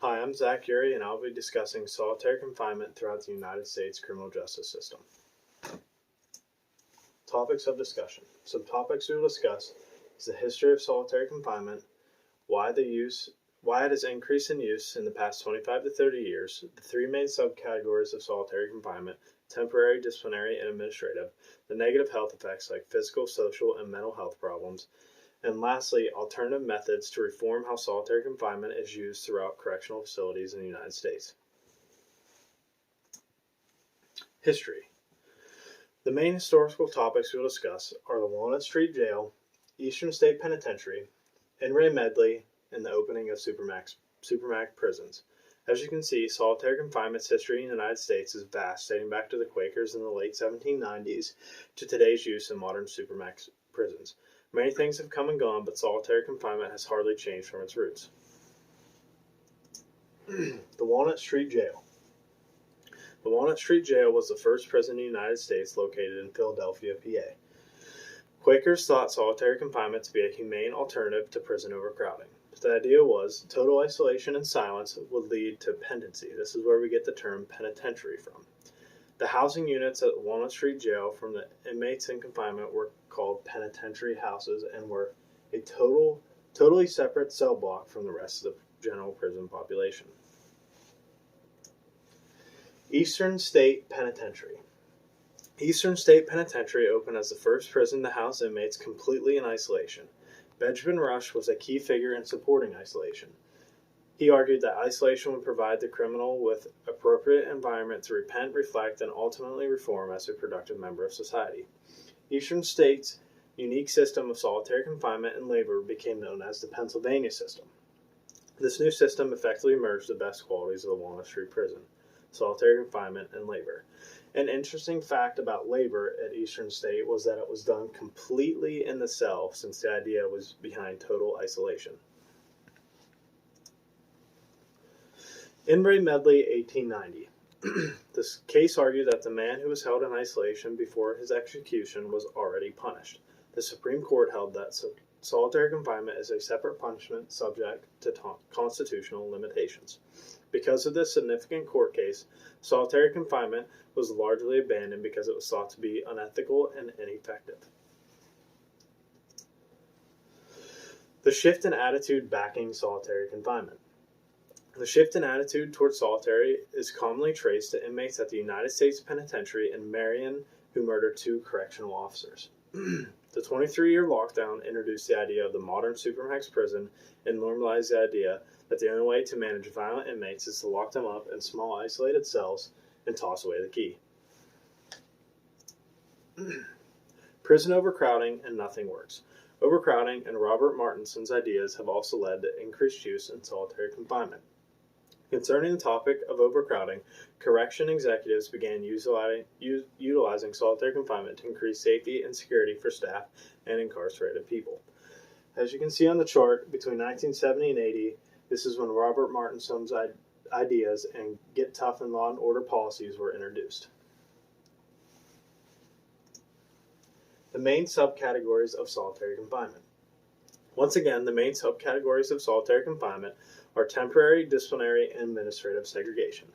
Hi, I'm Zach Urey, and I'll be discussing solitary confinement throughout the United States criminal justice system. Topics of discussion. Some topics we will discuss is the history of solitary confinement, why it has increased in use in the past 25 to 30 years, the three main subcategories of solitary confinement, temporary, disciplinary, and administrative, the negative health effects like physical, social, and mental health problems, and lastly, alternative methods to reform how solitary confinement is used throughout correctional facilities in the United States. History. The main historical topics we will discuss are the Walnut Street Jail, Eastern State Penitentiary, In re Medley, and the opening of Supermax prisons. As you can see, solitary confinement's history in the United States is vast, dating back to the Quakers in the late 1790s to today's use in modern Supermax prisons. Many things have come and gone, but solitary confinement has hardly changed from its roots. The Walnut Street Jail. The Walnut Street Jail was the first prison in the United States located in Philadelphia, PA. Quakers thought solitary confinement to be a humane alternative to prison overcrowding. The idea was total isolation and silence would lead to pendency. This is where we get the term penitentiary from. The housing units at Walnut Street Jail from the inmates in confinement were called penitentiary houses and were a totally separate cell block from the rest of the general prison population. Eastern State Penitentiary. Eastern State Penitentiary opened as the first prison to house inmates completely in isolation. Benjamin Rush was a key figure in supporting isolation. He argued that isolation would provide the criminal with appropriate environment to repent, reflect, and ultimately reform as a productive member of society. Eastern State's unique system of solitary confinement and labor became known as the Pennsylvania system. This new system effectively merged the best qualities of the Walnut Street Prison: solitary confinement and labor. An interesting fact about labor at Eastern State was that it was done completely in the cell, since the idea was behind total isolation. In re Medley, 1890. This case argued that the man who was held in isolation before his execution was already punished. The Supreme Court held that solitary confinement is a separate punishment subject to constitutional limitations. Because of this significant court case, solitary confinement was largely abandoned because it was thought to be unethical and ineffective. The shift in attitude backing solitary confinement. The shift in attitude towards solitary is commonly traced to inmates at the United States Penitentiary in Marion who murdered 2 correctional officers. The 23-year lockdown introduced the idea of the modern supermax prison and normalized the idea that the only way to manage violent inmates is to lock them up in small isolated cells and toss away the key. Prison overcrowding and nothing works. Overcrowding and Robert Martinson's ideas have also led to increased use in solitary confinement. Concerning the topic of overcrowding, correction executives began utilizing solitary confinement to increase safety and security for staff and incarcerated people. As you can see on the chart, between 1970 and 80, this is when Robert Martinson's ideas and Get Tough and Law and Order policies were introduced. The main subcategories of solitary confinement. Once again, the main subcategories of solitary confinement are temporary, disciplinary, and administrative segregation.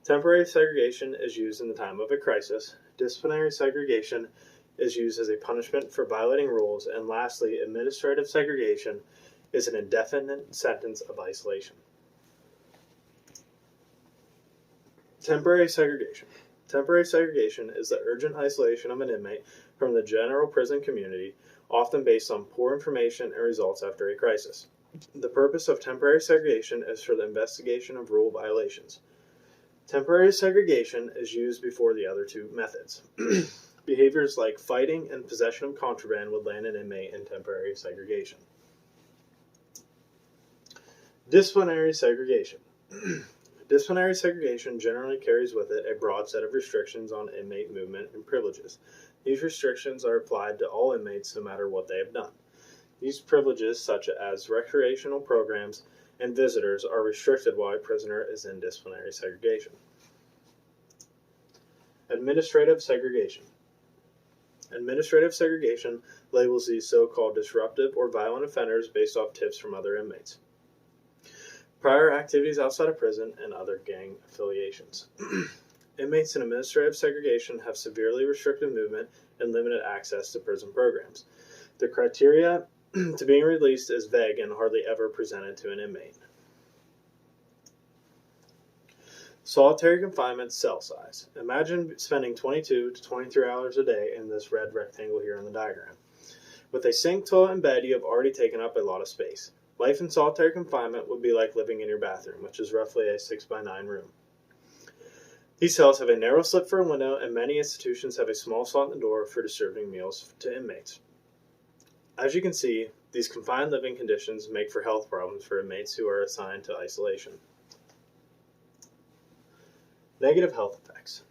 Temporary segregation is used in the time of a crisis. Disciplinary segregation is used as a punishment for violating rules. And lastly, administrative segregation is an indefinite sentence of isolation. Temporary segregation. Temporary segregation is the urgent isolation of an inmate from the general prison community, often based on poor information and results after a crisis. The purpose of temporary segregation is for the investigation of rule violations. Temporary segregation is used before the other 2 methods. Behaviors like fighting and possession of contraband would land an inmate in temporary segregation. Disciplinary segregation. Disciplinary segregation generally carries with it a broad set of restrictions on inmate movement and privileges. These restrictions are applied to all inmates no matter what they have done. These privileges, such as recreational programs and visitors, are restricted while a prisoner is in disciplinary segregation. Administrative segregation. Administrative segregation labels these so-called disruptive or violent offenders based off tips from other inmates. prior activities outside of prison, and other gang affiliations. Inmates in administrative segregation have severely restricted movement and limited access to prison programs. The criteria to being released is vague and hardly ever presented to an inmate. Solitary confinement cell size. Imagine spending 22 to 23 hours a day in this red rectangle here in the diagram. With a sink, toilet, and bed, you have already taken up a lot of space. Life in solitary confinement would be like living in your bathroom, which is roughly a 6x9 room. These cells have a narrow slit for a window, and many institutions have a small slot in the door for distributing meals to inmates. As you can see, these confined living conditions make for health problems for inmates who are assigned to isolation. Negative health effects.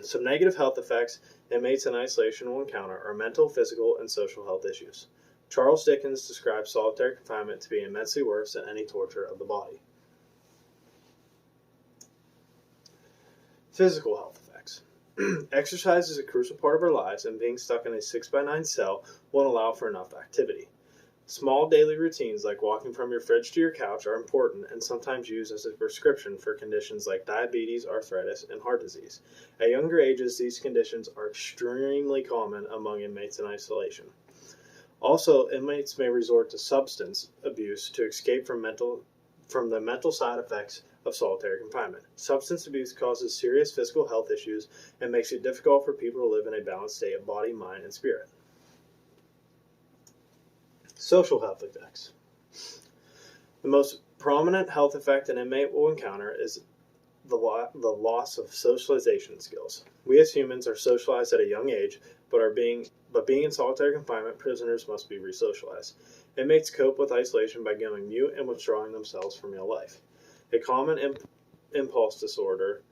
Some negative health effects inmates in isolation will encounter are mental, physical, and social health issues. Charles Dickens describes solitary confinement to be immensely worse than any torture of the body. Physical health effects. Exercise is a crucial part of our lives, and being stuck in a 6x9 cell won't allow for enough activity. Small daily routines like walking from your fridge to your couch are important and sometimes used as a prescription for conditions like diabetes, arthritis, and heart disease. At younger ages, these conditions are extremely common among inmates in isolation. Also, inmates may resort to substance abuse to escape from the mental side effects of solitary confinement. Substance abuse causes serious physical health issues and makes it difficult for people to live in a balanced state of body, mind, and spirit. Social health effects. The most prominent health effect an inmate will encounter is the loss of socialization skills. We as humans are socialized at a young age, but being in solitary confinement, prisoners must be resocialized. Inmates cope with isolation by going mute and withdrawing themselves from real life. A common impulse disorder,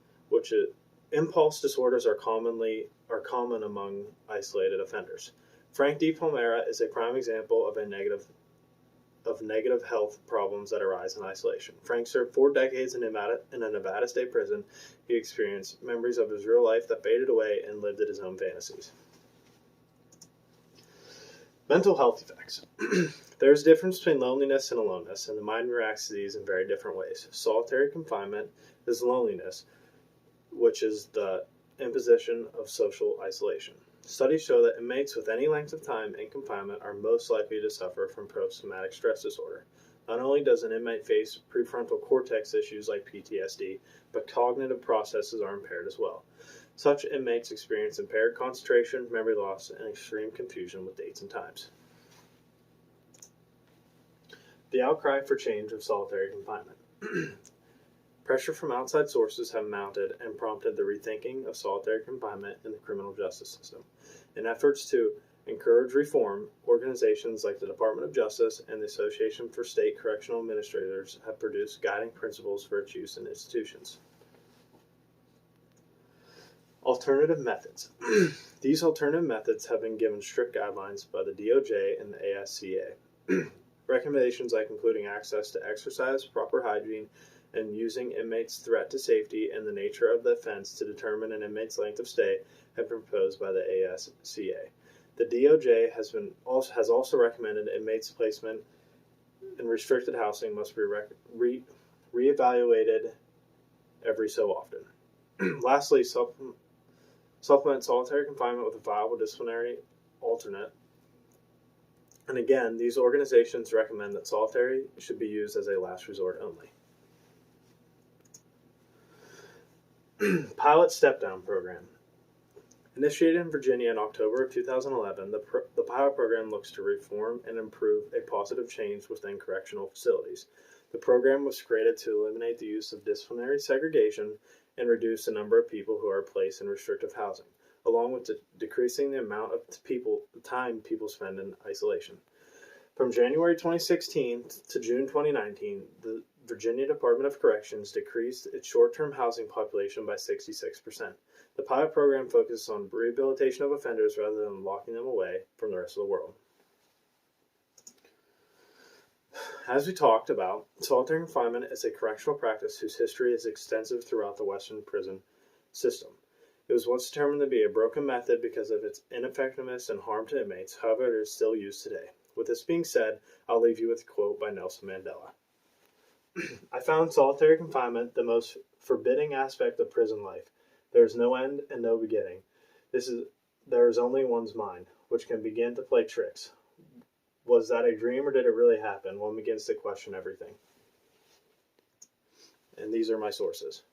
impulse disorders are common among isolated offenders. Frank D. Palmera is a prime example of negative health problems that arise in isolation. Frank served 4 decades in a Nevada state prison. He experienced memories of his real life that faded away and lived at his own fantasies. Mental health effects. There is a difference between loneliness and aloneness, and the mind reacts to these in very different ways. Solitary confinement is loneliness, which is the imposition of social isolation. Studies show that inmates with any length of time in confinement are most likely to suffer from post-traumatic stress disorder. Not only does an inmate face prefrontal cortex issues like PTSD, but cognitive processes are impaired as well. Such inmates experience impaired concentration, memory loss, and extreme confusion with dates and times. The outcry for change of solitary confinement. Pressure from outside sources have mounted and prompted the rethinking of solitary confinement in the criminal justice system. In efforts to encourage reform, organizations like the Department of Justice and the Association for State Correctional Administrators have produced guiding principles for its use in institutions. Alternative methods. These alternative methods have been given strict guidelines by the DOJ and the ASCA. Recommendations like including access to exercise, proper hygiene, and using inmates' threat to safety and the nature of the offense to determine an inmate's length of stay have been proposed by the ASCA. The DOJ has also recommended inmates' placement in restricted housing must be reevaluated every so often. Lastly, supplement solitary confinement with a viable disciplinary alternate. And again, these organizations recommend that solitary should be used as a last resort only. Pilot Step-Down Program. Initiated in Virginia in October of 2011, the pilot program looks to reform and improve a positive change within correctional facilities. The program was created to eliminate the use of disciplinary segregation and reduce the number of people who are placed in restrictive housing, along with decreasing the amount of time people spend in isolation. From January 2016 to June 2019, the Virginia Department of Corrections decreased its short-term housing population by 66%. The pilot program focuses on rehabilitation of offenders rather than locking them away from the rest of the world. As we talked about, solitary confinement is a correctional practice whose history is extensive throughout the Western prison system. It was once determined to be a broken method because of its ineffectiveness and harm to inmates. However, it is still used today. With this being said, I'll leave you with a quote by Nelson Mandela. I found solitary confinement the most forbidding aspect of prison life. There is no end and no beginning. There is only one's mind, which can begin to play tricks. Was that a dream or did it really happen? One begins to question everything. And these are my sources.